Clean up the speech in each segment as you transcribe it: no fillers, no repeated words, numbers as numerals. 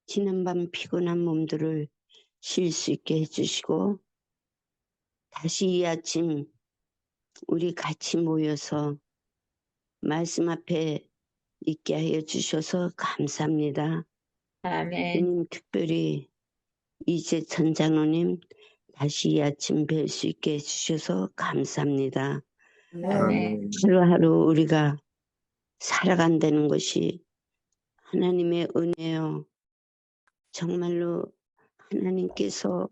지난밤 피곤한 몸들을 쉴 수 있게 해주시고 다시 이 아침 우리 같이 모여서 말씀 앞에 있게 하여 주셔서 감사합니다. 아멘. 주님, 특별히 이재천 장로님 다시 이 아침 뵐 수 있게 해주셔서 감사합니다. 아멘. 하루하루 우리가 살아간다는 것이 하나님의 은혜요. 정말로 하나님께서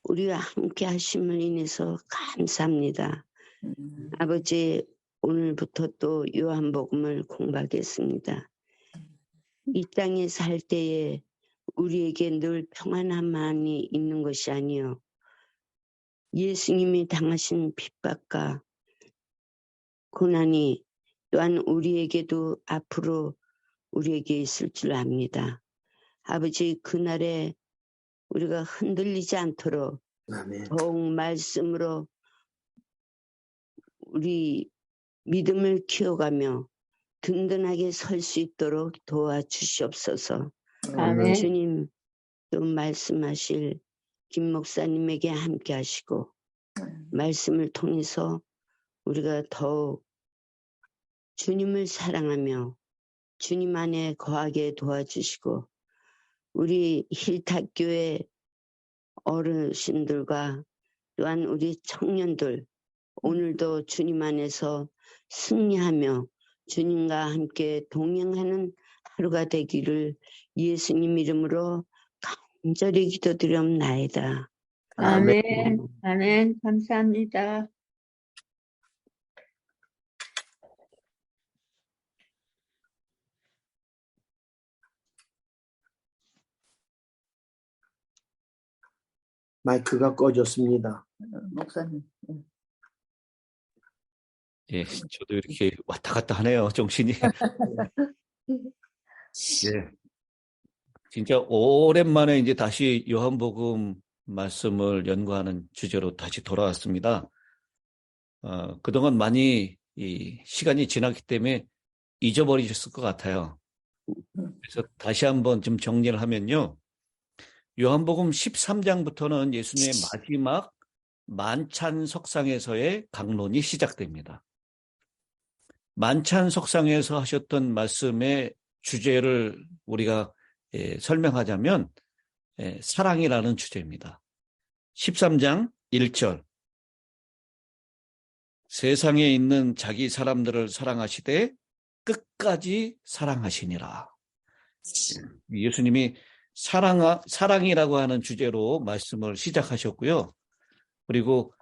우리와 함께 하심을 인해서 감사합니다. 아버지, 오늘부터 또 요한복음을 공부하겠습니다. 이 땅에 살 때에 우리에게 늘 평안함만이 있는 것이 아니요, 예수님이 당하신 핍박과 고난이 또한 우리에게도 앞으로 우리에게 있을 줄 압니다. 아버지, 그날에 우리가 흔들리지 않도록 아멘. 더욱 말씀으로 우리 믿음을 키워가며 든든하게 설 수 있도록 도와주시옵소서. 아멘. 주님, 또 말씀하실 김 목사님에게 함께 하시고 말씀을 통해서 우리가 더욱 주님을 사랑하며 주님 안에 거하게 도와주시고 우리 힐탑교회 어르신들과 또한 우리 청년들 오늘도 주님 안에서 승리하며 주님과 함께 동행하는 하루가 되기를 예수님 이름으로 간절히 기도드리옵나이다. 아멘. 아멘. 감사합니다. 마이크가 꺼졌습니다. 목사님. 예, 저도 이렇게 왔다 갔다 하네요, 정신이. 예, 진짜 오랜만에 이제 다시 요한복음 말씀을 연구하는 주제로 다시 돌아왔습니다. 그동안 많이 이 시간이 지났기 때문에 잊어버리셨을 것 같아요. 그래서 다시 한번 좀 정리를 하면요. 요한복음 13장부터는 예수님의 마지막 만찬 석상에서의 강론이 시작됩니다. 만찬 석상에서 하셨던 말씀의 주제를 우리가 설명하자면 사랑이라는 주제입니다. 13장 1절 세상에 있는 자기 사람들을 사랑하시되 끝까지 사랑하시니라. 예수님이 사랑이라고 하는 주제로 말씀을 시작하셨고요. 그리고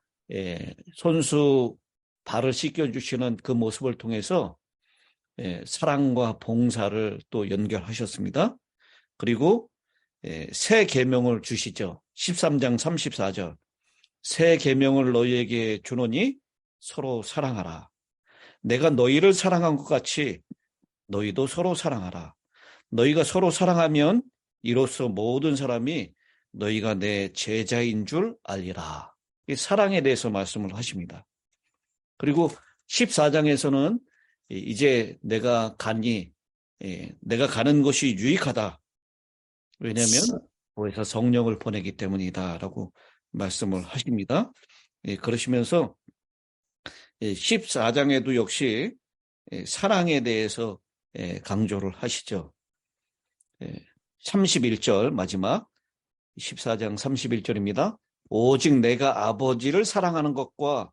손수 발을 씻겨주시는 그 모습을 통해서 사랑과 봉사를 또 연결하셨습니다. 그리고 새 계명을 주시죠. 13장 34절 새 계명을 너희에게 주노니 서로 사랑하라. 내가 너희를 사랑한 것 같이 너희도 서로 사랑하라. 너희가 서로 사랑하면 이로써 모든 사람이 너희가 내 제자인 줄 알리라. 이 사랑에 대해서 말씀을 하십니다. 그리고 14장에서는 이제 내가 가는 것이 유익하다. 왜냐하면 거기서 성령을 보내기 때문이다 라고 말씀을 하십니다. 그러시면서 14장에도 역시 사랑에 대해서 강조를 하시죠. 31절 마지막 14장 31절입니다. 오직 내가 아버지를 사랑하는 것과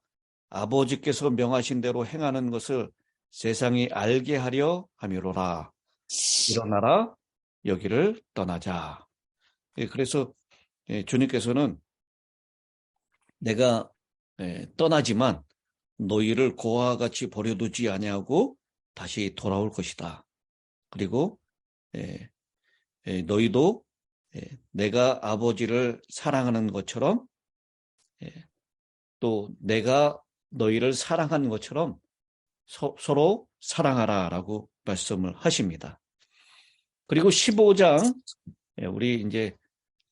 아버지께서 명하신 대로 행하는 것을 세상이 알게 하려 함이로라. 일어나라 여기를 떠나자. 그래서 주님께서는 내가 떠나지만 너희를 고아와 같이 버려두지 아니하고 다시 돌아올 것이다. 그리고 너희도 내가 아버지를 사랑하는 것처럼 또 내가 너희를 사랑하는 것처럼 서로 사랑하라라고 말씀을 하십니다. 그리고 15장 우리 이제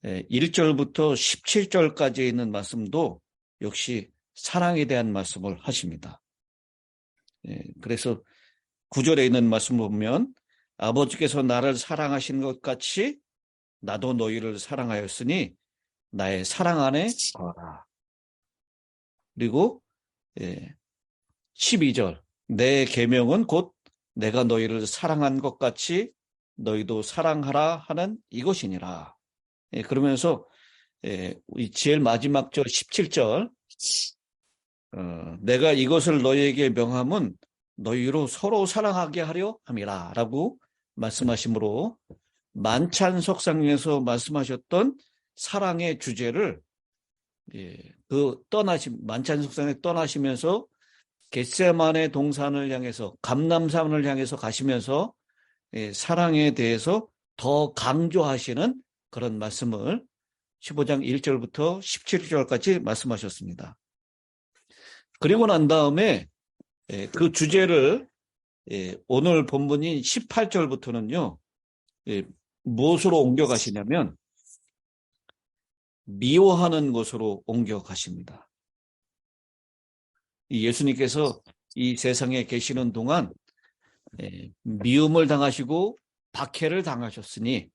1절부터 17절까지 있는 말씀도 역시 사랑에 대한 말씀을 하십니다. 그래서 9절에 있는 말씀을 보면 아버지께서 나를 사랑하신 것 같이 나도 너희를 사랑하였으니 나의 사랑 안에 거하라. 그리고 12절 내 계명은 곧 내가 너희를 사랑한 것 같이 너희도 사랑하라 하는 이것이니라. 그러면서 제일 마지막 절 17절 내가 이것을 너희에게 명함은 너희로 서로 사랑하게 하려 함이라 라고 말씀하시므로 만찬석상에서 말씀하셨던 사랑의 주제를 만찬석상에 떠나시면서 겟세마네 동산을 향해서 감람산을 향해서 가시면서 사랑에 대해서 더 강조하시는 그런 말씀을 15장 1절부터 17절까지 말씀하셨습니다. 그리고 난 다음에 그 주제를 오늘 본문인 18절부터는요. 무엇으로 옮겨가시냐면 미워하는 것으로 옮겨가십니다. 예수님께서 이 세상에 계시는 동안 미움을 당하시고 박해를 당하셨으니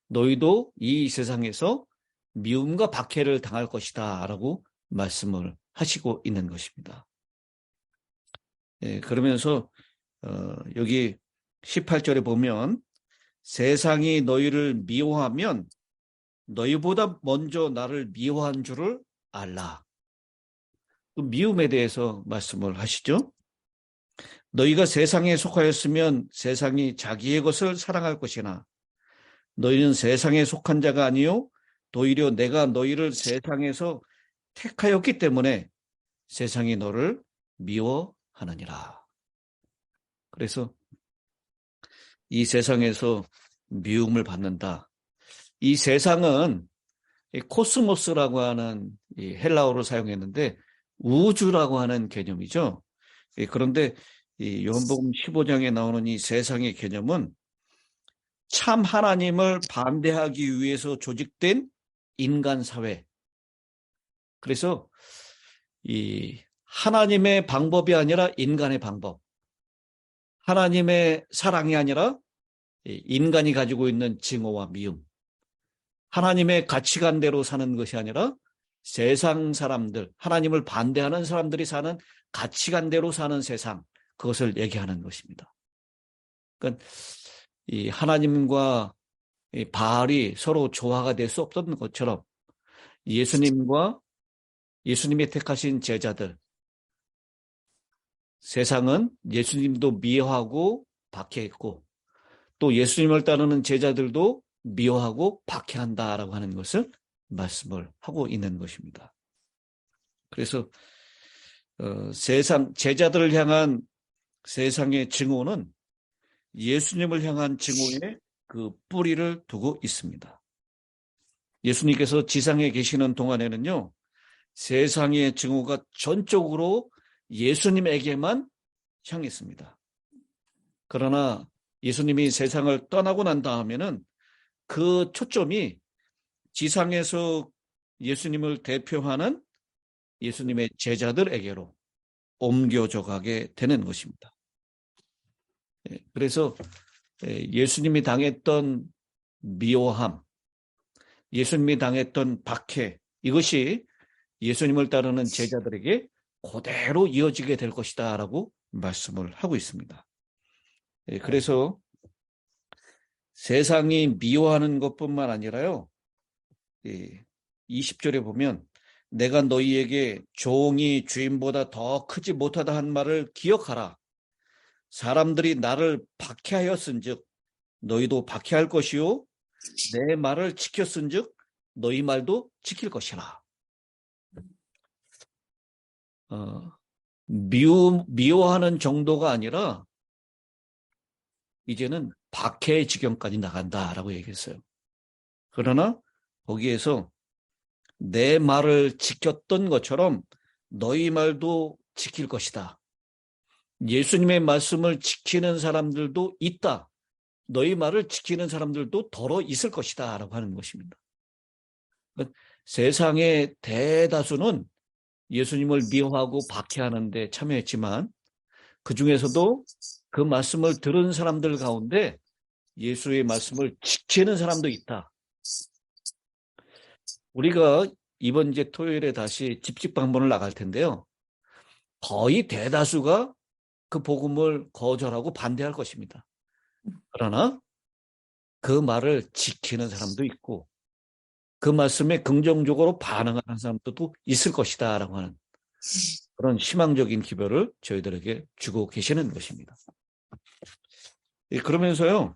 너희도 이 세상에서 미움과 박해를 당할 것이다 라고 말씀을 하시고 있는 것입니다. 그러면서 여기 18절에 보면 세상이 너희를 미워하면 너희보다 먼저 나를 미워한 줄을 알라. 또 미움에 대해서 말씀을 하시죠. 너희가 세상에 속하였으면 세상이 자기의 것을 사랑할 것이나 너희는 세상에 속한 자가 아니요 오히려 내가 너희를 세상에서 택하였기 때문에 세상이 너를 미워하느니라. 그래서 이 세상에서 미움을 받는다. 이 세상은 코스모스라고 하는 헬라어를 사용했는데 우주라고 하는 개념이죠. 그런데 요한복음 15장에 나오는 이 세상의 개념은 참 하나님을 반대하기 위해서 조직된 인간 사회. 그래서 이 하나님의 방법이 아니라 인간의 방법. 하나님의 사랑이 아니라 인간이 가지고 있는 증오와 미움. 하나님의 가치관대로 사는 것이 아니라 세상 사람들, 하나님을 반대하는 사람들이 사는 가치관대로 사는 세상, 그것을 얘기하는 것입니다. 그러니까 이 하나님과 이 바알이 서로 조화가 될 수 없었던 것처럼 예수님과 예수님의 택하신 제자들, 세상은 예수님도 미워하고 박해했고 또 예수님을 따르는 제자들도 미워하고 박해한다라고 하는 것을 말씀을 하고 있는 것입니다. 그래서 세상 제자들을 향한 세상의 증오는 예수님을 향한 증오의 그 뿌리를 두고 있습니다. 예수님께서 지상에 계시는 동안에는요, 세상의 증오가 전적으로 예수님에게만 향했습니다. 그러나 예수님이 세상을 떠나고 난 다음에는 그 초점이 지상에서 예수님을 대표하는 예수님의 제자들에게로 옮겨져 가게 되는 것입니다. 그래서 예수님이 당했던 미워함, 예수님이 당했던 박해, 이것이 예수님을 따르는 제자들에게 그대로 이어지게 될 것이다 라고 말씀을 하고 있습니다. 그래서 세상이 미워하는 것뿐만 아니라요, 20절에 보면 내가 너희에게 종이 주인보다 더 크지 못하다 한 말을 기억하라. 사람들이 나를 박해하였은즉 너희도 박해할 것이요 내 말을 지켰은즉 너희 말도 지킬 것이라. 미워하는 정도가 아니라 이제는 박해의 지경까지 나간다라고 얘기했어요. 그러나 거기에서 내 말을 지켰던 것처럼 너희 말도 지킬 것이다. 예수님의 말씀을 지키는 사람들도 있다. 너희 말을 지키는 사람들도 더러 있을 것이다 라고 하는 것입니다. 세상의 대다수는 예수님을 미워하고 박해하는 데 참여했지만 그 중에서도 그 말씀을 들은 사람들 가운데 예수의 말씀을 지키는 사람도 있다. 우리가 이번 이제 토요일에 다시 집집 방문을 나갈 텐데요. 거의 대다수가 그 복음을 거절하고 반대할 것입니다. 그러나 그 말을 지키는 사람도 있고 그 말씀에 긍정적으로 반응하는 사람들도 있을 것이다 라고 하는 그런 희망적인 기별을 저희들에게 주고 계시는 것입니다. 그러면서요,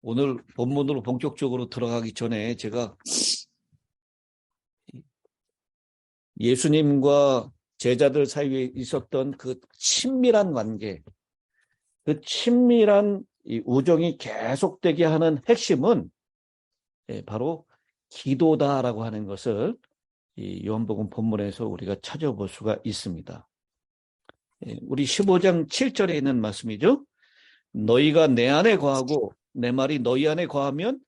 오늘 본문으로 본격적으로 들어가기 전에 제가 예수님과 제자들 사이에 있었던 그 친밀한 관계, 그 친밀한 이 우정이 계속되게 하는 핵심은 바로 기도다라고 하는 것을 이 요한복음 본문에서 우리가 찾아볼 수가 있습니다. 우리 15장 7절에 있는 말씀이죠. 너희가 내 안에 거하고 내 말이 너희 안에 거하면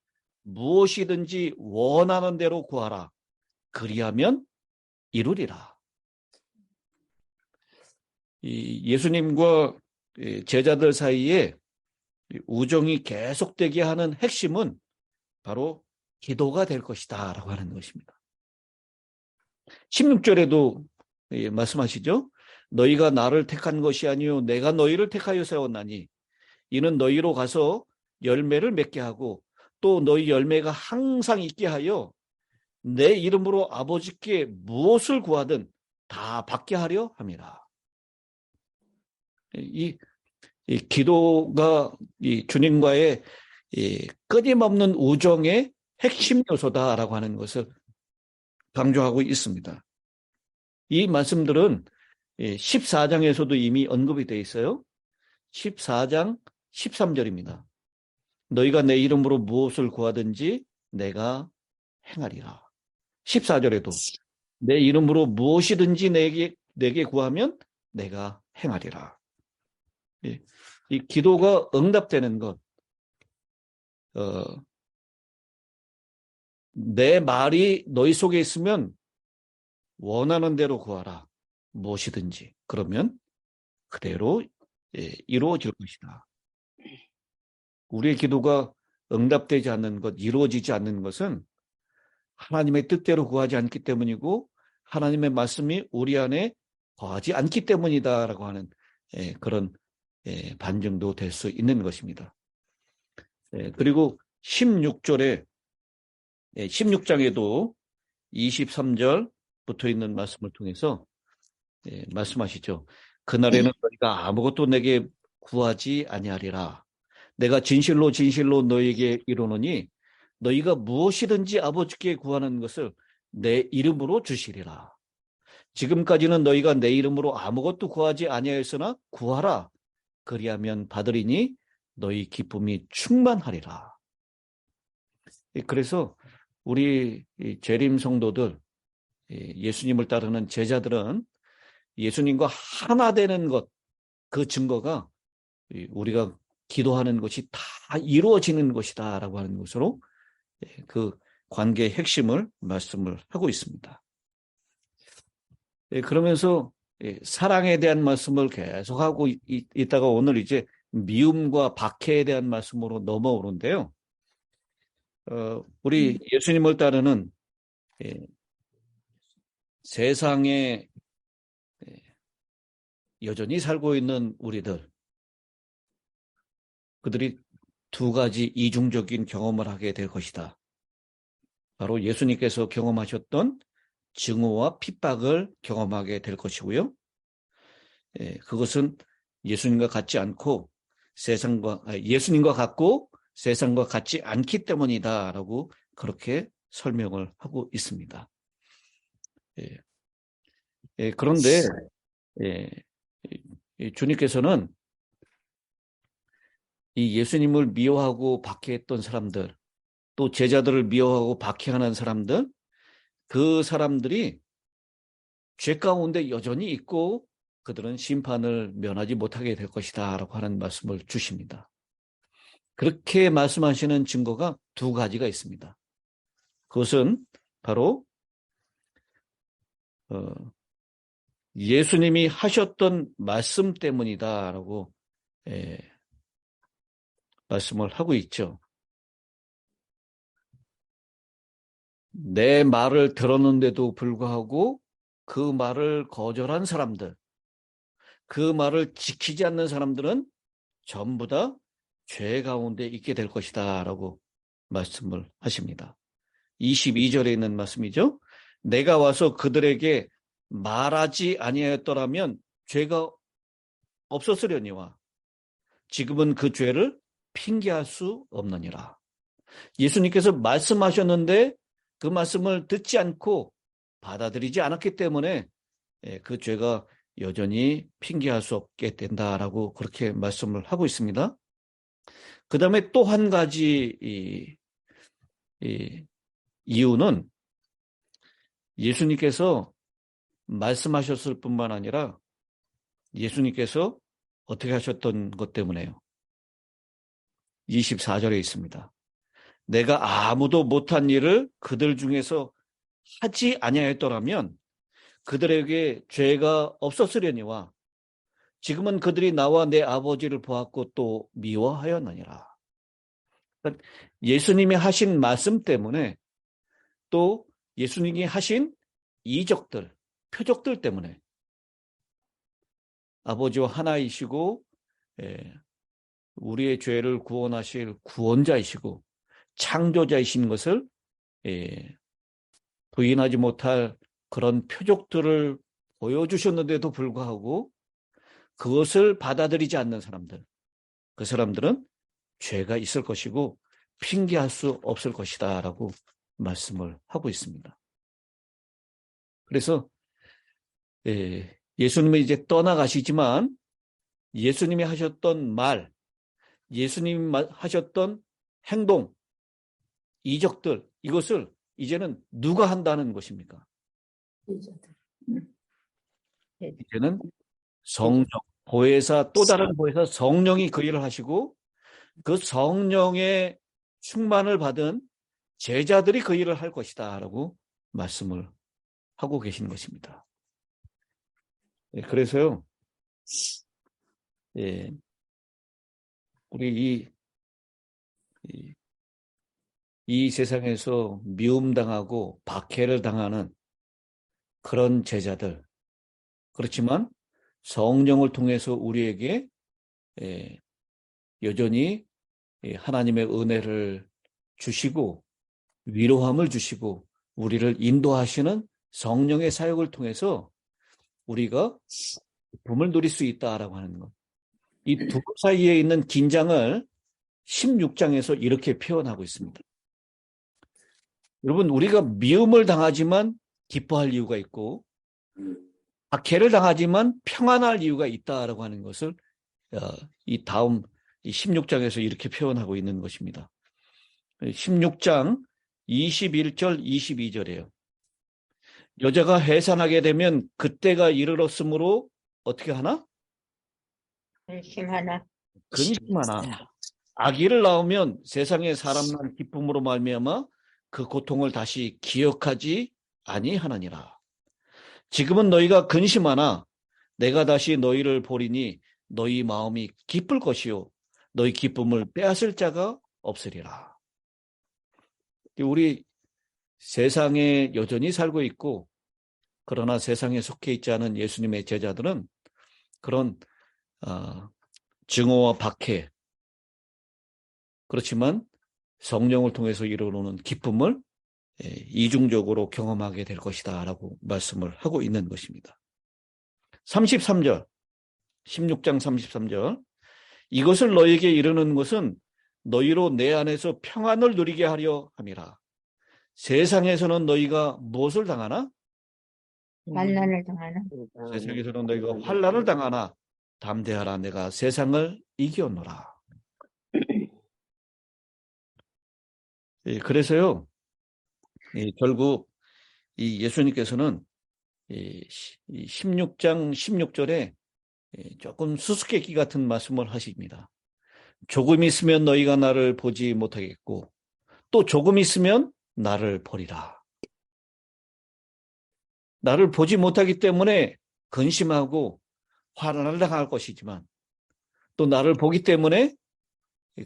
무엇이든지 원하는 대로 구하라. 그리하면 이루리라. 이 예수님과 제자들 사이에 우정이 계속되게 하는 핵심은 바로 기도가 될 것이다 라고 하는 것입니다. 16절에도 말씀하시죠. 너희가 나를 택한 것이 아니요 내가 너희를 택하여 세웠나니 이는 너희로 가서 열매를 맺게 하고 또 너희 열매가 항상 있게 하여 내 이름으로 아버지께 무엇을 구하든 다 받게 하려 함이라. 이 기도가 이 주님과의 끊임없는 우정의 핵심 요소다라고 하는 것을 강조하고 있습니다. 이 말씀들은 14장에서도 이미 언급이 되어 있어요. 14장 13절입니다. 너희가 내 이름으로 무엇을 구하든지 내가 행하리라. 14절에도 내 이름으로 무엇이든지 내게 구하면 내가 행하리라. 이 기도가 응답되는 것, 내 말이 너희 속에 있으면 원하는 대로 구하라. 무엇이든지. 그러면 그대로 이루어질 것이다. 우리의 기도가 응답되지 않는 것, 이루어지지 않는 것은 하나님의 뜻대로 구하지 않기 때문이고 하나님의 말씀이 우리 안에 거하지 않기 때문이다라고 하는 그런 반증도 될 수 있는 것입니다. 그리고 16절에 16장에도 23절 붙어 있는 말씀을 통해서 말씀하시죠. 그날에는 너희가 아무것도 내게 구하지 아니하리라. 내가 진실로 진실로 너희에게 이르노니 너희가 무엇이든지 아버지께 구하는 것을 내 이름으로 주시리라. 지금까지는 너희가 내 이름으로 아무것도 구하지 아니하였으나 구하라. 그리하면 받으리니 너희 기쁨이 충만하리라. 그래서 우리 재림 성도들, 예수님을 따르는 제자들은 예수님과 하나 되는 것, 그 증거가 우리가 기도하는 것이 다 이루어지는 것이다라고 하는 것으로 그 관계의 핵심을 말씀을 하고 있습니다. 그러면서 사랑에 대한 말씀을 계속하고 있다가 오늘 이제 미움과 박해에 대한 말씀으로 넘어오는데요. 우리 예수님을 따르는 세상에 여전히 살고 있는 우리들, 그들이 두 가지 이중적인 경험을 하게 될 것이다. 바로 예수님께서 경험하셨던 증오와 핍박을 경험하게 될 것이고요. 그것은 예수님과 같지 않고 예수님과 같고 세상과 같지 않기 때문이다라고 그렇게 설명을 하고 있습니다. 그런데 주님께서는 이 예수님을 미워하고 박해했던 사람들, 또 제자들을 미워하고 박해하는 사람들, 그 사람들이 죄 가운데 여전히 있고 그들은 심판을 면하지 못하게 될 것이다 라고 하는 말씀을 주십니다. 그렇게 말씀하시는 증거가 두 가지가 있습니다. 그것은 바로 예수님이 하셨던 말씀 때문이다라고 말씀을 하고 있죠. 내 말을 들었는데도 불구하고 그 말을 거절한 사람들, 그 말을 지키지 않는 사람들은 전부 다 죄 가운데 있게 될 것이다 라고 말씀을 하십니다. 22절에 있는 말씀이죠. 내가 와서 그들에게 말하지 아니하였더라면 죄가 없었으려니와 지금은 그 죄를 핑계할 수 없느니라. 예수님께서 말씀하셨는데 그 말씀을 듣지 않고 받아들이지 않았기 때문에 그 죄가 여전히 핑계할 수 없게 된다라고 그렇게 말씀을 하고 있습니다. 그 다음에 또 한 가지 이유는 예수님께서 말씀하셨을 뿐만 아니라 예수님께서 어떻게 하셨던 것 때문에요. 24절에 있습니다. 내가 아무도 못한 일을 그들 중에서 하지 아니하였더라면 그들에게 죄가 없었으려니와 지금은 그들이 나와 내 아버지를 보았고 또 미워하였느니라. 그러니까 예수님이 하신 말씀 때문에 또 예수님이 하신 이적들, 표적들 때문에 아버지와 하나이시고 우리의 죄를 구원하실 구원자이시고 창조자이신 것을 부인하지 못할 그런 표적들을 보여주셨는데도 불구하고 그것을 받아들이지 않는 사람들, 그 사람들은 죄가 있을 것이고 핑계할 수 없을 것이다 라고 말씀을 하고 있습니다. 그래서 예수님은 이제 떠나가시지만 예수님이 하셨던 말, 예수님이 하셨던 행동, 이적들, 이것을 이제는 누가 한다는 것입니까? 이제는 성령, 보혜사, 또 다른 보혜사 성령이 그 일을 하시고 그 성령의 충만을 받은 제자들이 그 일을 할 것이다 라고 말씀을 하고 계신 것입니다. 그래서요, 우리 이 세상에서 미움당하고 박해를 당하는 그런 제자들, 그렇지만 성령을 통해서 우리에게 여전히 하나님의 은혜를 주시고 위로함을 주시고 우리를 인도하시는 성령의 사역을 통해서 우리가 기쁨을 누릴 수 있다라고 하는 것. 이 두 사이에 있는 긴장을 16장에서 이렇게 표현하고 있습니다. 여러분, 우리가 미움을 당하지만 기뻐할 이유가 있고 박해를 당하지만 평안할 이유가 있다라고 하는 것을 이 다음 16장에서 이렇게 표현하고 있는 것입니다. 16장 21절 22절이에요. 여자가 해산하게 되면 그때가 이르렀으므로 어떻게 하나? 근심하나. 근심하나. 아기를 낳으면 세상에 사람 난 기쁨으로 말미암아 그 고통을 다시 기억하지 아니하느니라. 지금은 너희가 근심하나 내가 다시 너희를 보리니 너희 마음이 기쁠 것이요 너희 기쁨을 빼앗을 자가 없으리라. 우리 세상에 여전히 살고 있고 그러나 세상에 속해 있지 않은 예수님의 제자들은 그런 증오와 박해, 그렇지만 성령을 통해서 이루어오는 기쁨을 이중적으로 경험하게 될 것이다 라고 말씀을 하고 있는 것입니다. 33절, 16장 33절. 이것을 너희에게 이르는 것은 너희로 내 안에서 평안을 누리게 하려 함이라. 세상에서는 너희가 무엇을 당하나? 환난을 당하나. 세상에서는 너희가 환난을 당하나 담대하라. 내가 세상을 이겼노라. 그래서요, 결국 이 예수님께서는 이 16장 16절에 조금 수수께끼 같은 말씀을 하십니다. 조금 있으면 너희가 나를 보지 못하겠고 또 조금 있으면 나를 버리라. 나를 보지 못하기 때문에 근심하고 환난을 당할 것이지만 또 나를 보기 때문에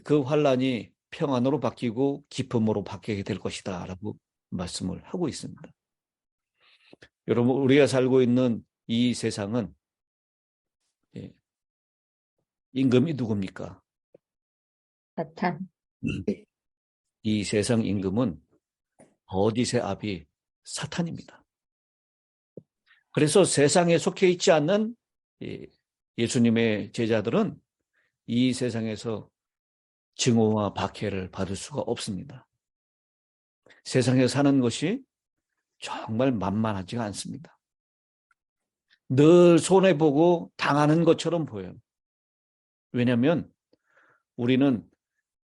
그 환난이 평안으로 바뀌고 기쁨으로 바뀌게 될 것이다 라고 말씀을 하고 있습니다. 여러분, 우리가 살고 있는 이 세상은 임금이 누굽니까? 사탄. 이 세상 임금은 거짓의 아비 사탄입니다. 그래서 세상에 속해 있지 않는 예수님의 제자들은 이 세상에서 증오와 박해를 받을 수가 없습니다. 세상에 사는 것이 정말 만만하지가 않습니다. 늘 손해보고 당하는 것처럼 보여요. 왜냐하면 우리는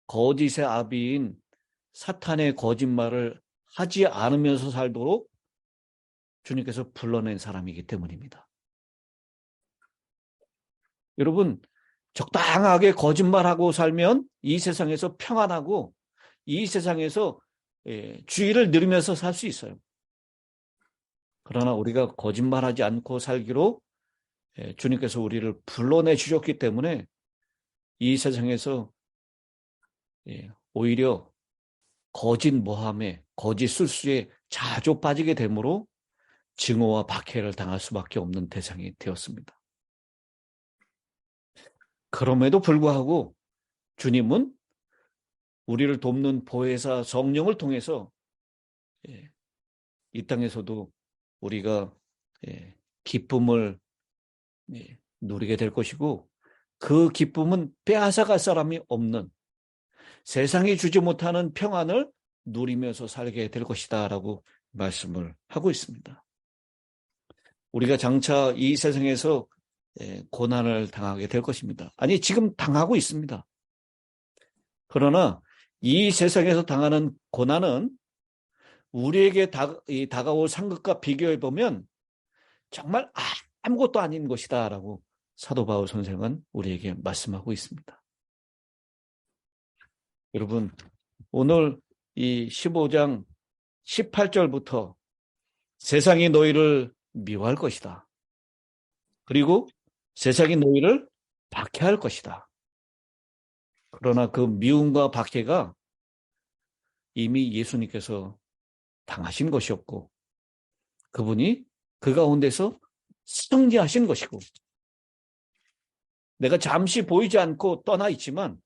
거짓의 아비인 사탄의 거짓말을 하지 않으면서 살도록 주님께서 불러낸 사람이기 때문입니다. 여러분, 적당하게 거짓말하고 살면 이 세상에서 평안하고 이 세상에서 주의를 누리면서 살 수 있어요. 그러나 우리가 거짓말하지 않고 살기로 주님께서 우리를 불러내 주셨기 때문에 이 세상에서 오히려 거짓 모함에 거짓 술수에 자주 빠지게 되므로 증오와 박해를 당할 수밖에 없는 대상이 되었습니다. 그럼에도 불구하고 주님은 우리를 돕는 보혜사 성령을 통해서 이 땅에서도 우리가 기쁨을 누리게 될 것이고 그 기쁨은 빼앗아갈 사람이 없는 세상이 주지 못하는 평안을 누리면서 살게 될 것이다 라고 말씀을 하고 있습니다. 우리가 장차 이 세상에서 고난을 당하게 될 것입니다. 아니, 지금 당하고 있습니다. 그러나 이 세상에서 당하는 고난은 우리에게 다가올 상급과 비교해 보면 정말 아무것도 아닌 것이다 라고 사도 바울 선생은 우리에게 말씀하고 있습니다. 여러분, 오늘 이 15장 18절부터 세상이 너희를 미워할 것이다. 그리고 세상이 너희를 박해할 것이다. 그러나 그 미움과 박해가 이미 예수님께서 당하신 것이었고 그분이 그 가운데서 승리하신 것이고 내가 잠시 보이지 않고 떠나 있지만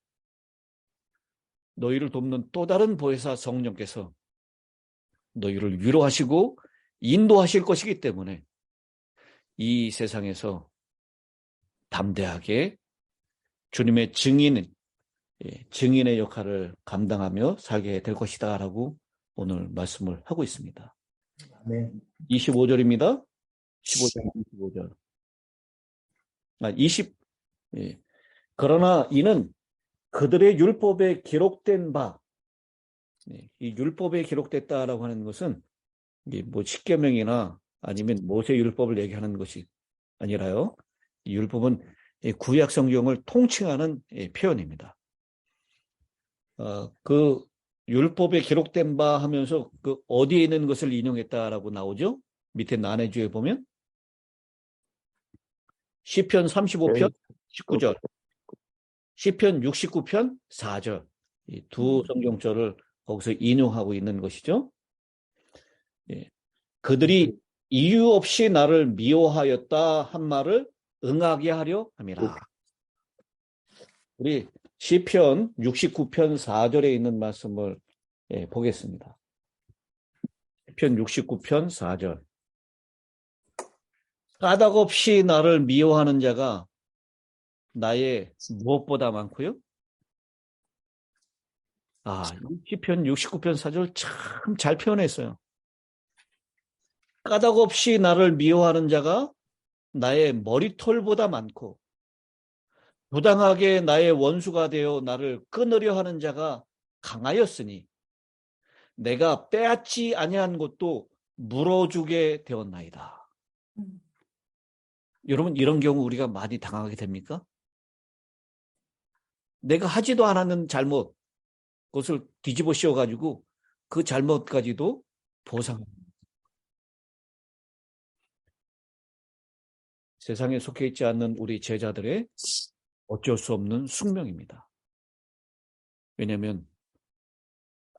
너희를 돕는 또 다른 보혜사 성령께서 너희를 위로하시고 인도하실 것이기 때문에 이 세상에서 담대하게 주님의 증인의 역할을 감당하며 살게 될 것이다 라고 오늘 말씀을 하고 있습니다. 네. 25절입니다. 15장 25절. 20. 그러나 이는 그들의 율법에 기록된 바, 이 율법에 기록됐다라고 하는 것은 뭐 십계명이나 아니면 모세 율법을 얘기하는 것이 아니라요. 이 율법은 구약 성경을 통칭하는 표현입니다. 그 율법에 기록된 바 하면서 그 어디에 있는 것을 인용했다라고 나오죠? 밑에 난해주에 보면 시편 35편 19절, 시편 69편 4절 이 두 성경절을 거기서 인용하고 있는 것이죠. 그들이 이유 없이 나를 미워하였다 한 말을 응하게 하려 함이라. 우리 시편 69편 4절에 있는 말씀을 보겠습니다. 시편 69편 4절. 까닭없이 나를 미워하는 자가 나의 무엇보다 많고요. 시편 69편 4절 참 잘 표현했어요. 까닭없이 나를 미워하는 자가 나의 머리털보다 많고 부당하게 나의 원수가 되어 나를 끊으려 하는 자가 강하였으니 내가 빼앗지 아니한 것도 물어주게 되었나이다. 여러분, 이런 경우 우리가 많이 당하게 됩니까? 내가 하지도 않았는 잘못, 그것을 뒤집어 씌워가지고 그 잘못까지도 보상합니다. 세상에 속해 있지 않는 우리 제자들의 어쩔 수 없는 숙명입니다. 왜냐하면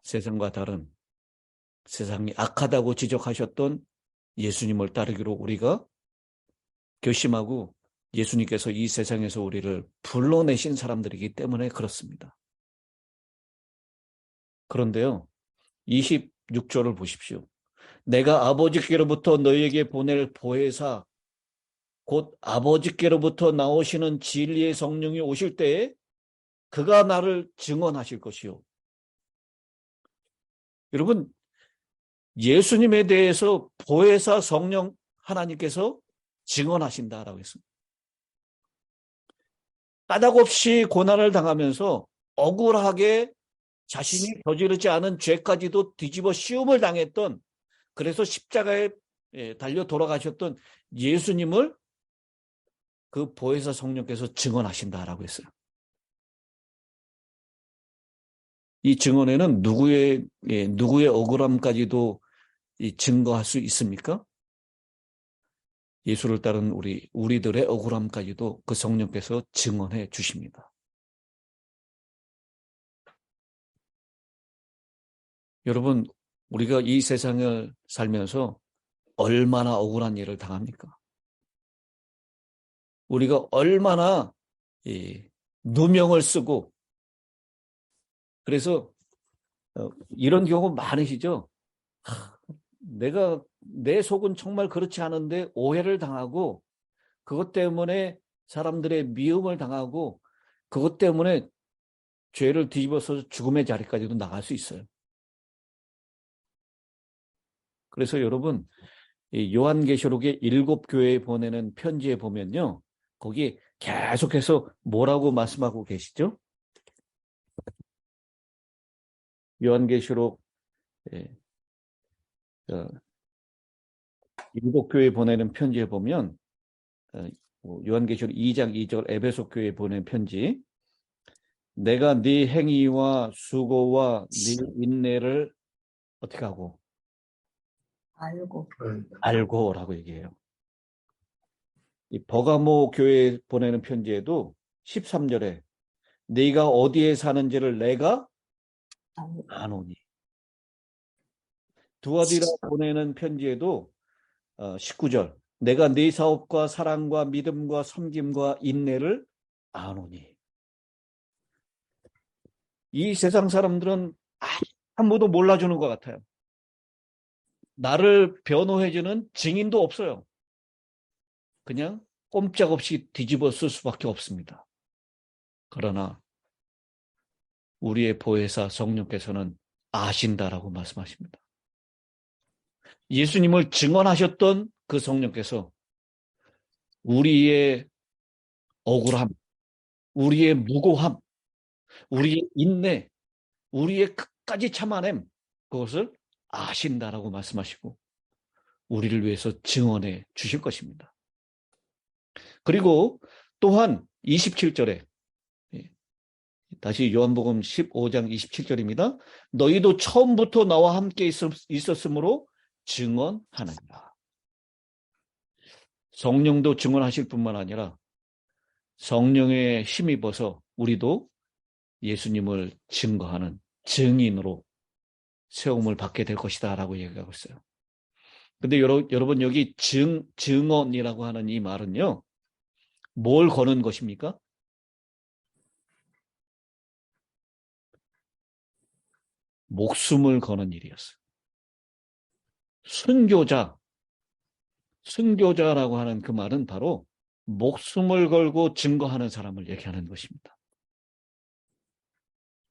세상과 다른 세상이 악하다고 지적하셨던 예수님을 따르기로 우리가 결심하고 예수님께서 이 세상에서 우리를 불러내신 사람들이기 때문에 그렇습니다. 그런데요, 26절을 보십시오. 내가 아버지께로부터 너희에게 보낼 보혜사 곧 아버지께로부터 나오시는 진리의 성령이 오실 때에 그가 나를 증언하실 것이요. 여러분, 예수님에 대해서 보혜사 성령 하나님께서 증언하신다라고 했습니다. 까닭없이 고난을 당하면서 억울하게 자신이 저지르지 않은 죄까지도 뒤집어 씌움을 당했던, 그래서 십자가에 달려 돌아가셨던 예수님을 그 보혜사 성령께서 증언하신다라고 했어요. 이 증언에는 누구의 억울함까지도 증거할 수 있습니까? 예수를 따른 우리들의 억울함까지도 그 성령께서 증언해 주십니다. 여러분, 우리가 이 세상을 살면서 얼마나 억울한 일을 당합니까? 우리가 얼마나 누명을 쓰고, 그래서 이런 경우 많으시죠? 내 속은 정말 그렇지 않은데 오해를 당하고, 그것 때문에 사람들의 미움을 당하고, 그것 때문에 죄를 뒤집어서 죽음의 자리까지도 나갈 수 있어요. 그래서 여러분, 이 요한계시록의 7교회에 보내는 편지에 보면요, 거기 계속해서 뭐라고 말씀하고 계시죠? 요한계시록 7교회에 보내는 편지에 보면 요한계시록 2장 2절 에베소 교회에 보낸 편지, 내가 네 행위와 수고와 네 인내를 어떻게 하고? 알고라고 얘기해요. 이 버가모 교회에 보내는 편지에도 13절에 네가 어디에 사는지를 내가 아노니. 두아디라 보내는 편지에도 19절 내가 네 사업과 사랑과 믿음과 섬김과 인내를 아노니. 이 세상 사람들은 아무도 몰라주는 것 같아요. 나를 변호해주는 증인도 없어요. 그냥 꼼짝없이 뒤집어 쓸 수밖에 없습니다. 그러나 우리의 보혜사 성령께서는 아신다라고 말씀하십니다. 예수님을 증언하셨던 그 성령께서 우리의 억울함, 우리의 무고함, 우리의 인내, 우리의 끝까지 참아냄, 그것을 아신다라고 말씀하시고 우리를 위해서 증언해 주실 것입니다. 그리고 또한 27절에 다시 요한복음 15장 27절입니다. 너희도 처음부터 나와 함께 있었으므로 증언하느니라. 성령도 증언하실 뿐만 아니라 성령에 힘입어서 우리도 예수님을 증거하는 증인으로 세움을 받게 될 것이다 라고 얘기하고 있어요. 근데 여러분 여기 증언이라고 하는 이 말은요, 뭘 거는 것입니까? 목숨을 거는 일이었어요. 순교자라고 하는 그 말은 바로 목숨을 걸고 증거하는 사람을 얘기하는 것입니다.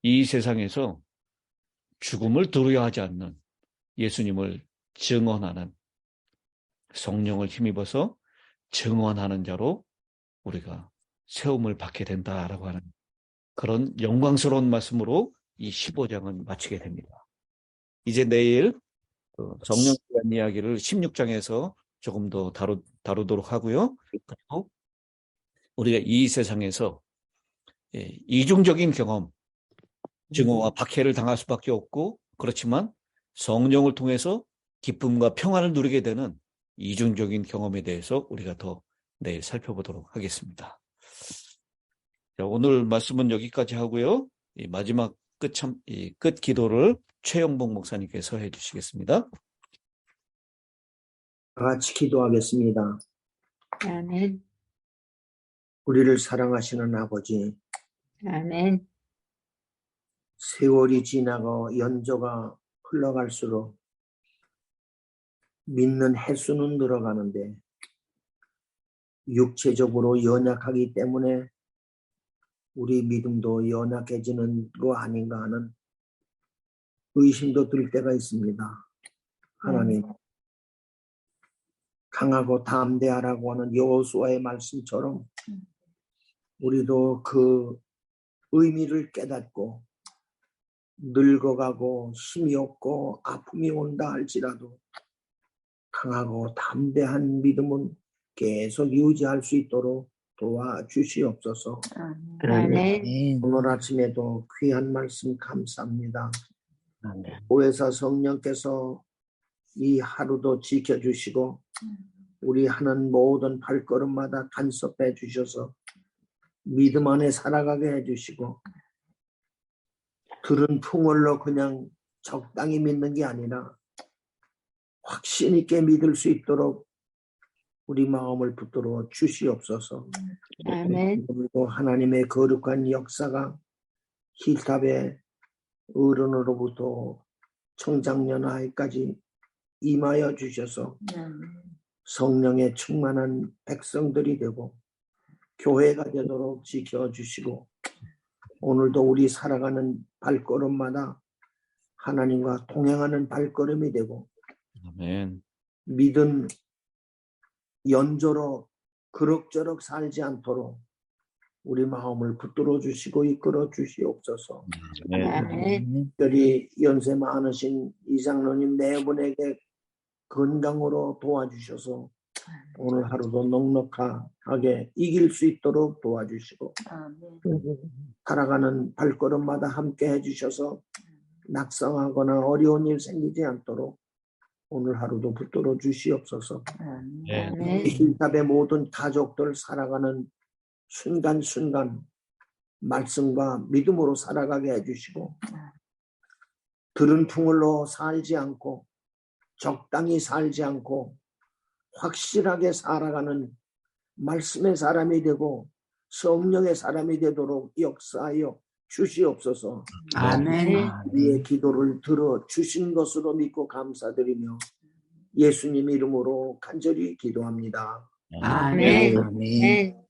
이 세상에서 죽음을 두려워하지 않는 예수님을 증언하는, 성령을 힘입어서 증언하는 자로 우리가 세움을 받게 된다라고 하는 그런 영광스러운 말씀으로 이 15장은 마치게 됩니다. 이제 내일 성령에 대한 이야기를 16장에서 조금 더 다루도록 하고요. 그리고 우리가 이 세상에서 이중적인 경험, 증오와 박해를 당할 수밖에 없고, 그렇지만 성령을 통해서 기쁨과 평안을 누리게 되는 이중적인 경험에 대해서 우리가 더 내일 살펴보도록 하겠습니다. 자, 오늘 말씀은 여기까지 하고요. 이 마지막 끝 기도를 최영복 목사님께서 해주시겠습니다. 다 같이 기도하겠습니다. 아멘. 우리를 사랑하시는 아버지, 아멘. 세월이 지나고 연조가 흘러갈수록 믿는 횟수는 늘어가는데 육체적으로 연약하기 때문에 우리 믿음도 연약해지는 거 아닌가 하는 의심도 들 때가 있습니다. 하나님, 강하고 담대하라고 하는 여호수아의 말씀처럼 우리도 그 의미를 깨닫고 늙어가고 힘이 없고 아픔이 온다 할지라도 강하고 담대한 믿음은 계속 유지할 수 있도록 도와주시옵소서. 아멘. 오늘 아침에도 귀한 말씀 감사합니다. 아멘. 보혜사 성령께서 이 하루도 지켜주시고 우리 하는 모든 발걸음마다 간섭해 주셔서 믿음 안에 살아가게 해주시고 들은 풍월로 그냥 적당히 믿는 게 아니라 확신 있게 믿을 수 있도록 우리 마음을 붙들어 주시옵소서. 아멘. 그리고 하나님의 거룩한 역사가 힐탑의 어른으로부터 청장년 아이까지 임하여 주셔서 성령의 충만한 백성들이 되고 교회가 되도록 지켜주시고 오늘도 우리 살아가는 발걸음마다 하나님과 동행하는 발걸음이 되고 아멘. 믿음 연조로 그럭저럭 살지 않도록 우리 마음을 붙들어 주시고 이끌어 주시옵소서. 아멘. 특별히 연세 많으신 이장로님 네 분에게 건강으로 도와주셔서 오늘 하루도 넉넉하게 이길 수 있도록 도와주시고 살아가는 발걸음마다 함께 해주셔서 낙성하거나 어려운 일 생기지 않도록 오늘 하루도 붙들어 주시옵소서. 아멘. 힐탑의 모든 가족들 살아가는 순간순간 말씀과 믿음으로 살아가게 해주시고 들은 풍을로 살지 않고 적당히 살지 않고 확실하게 살아가는 말씀의 사람이 되고 성령의 사람이 되도록 역사하여 주시옵소서. 아멘. 우리의 기도를 들어 주신 것으로 믿고 감사드리며 예수님 이름으로 간절히 기도합니다. 아멘. 아멘.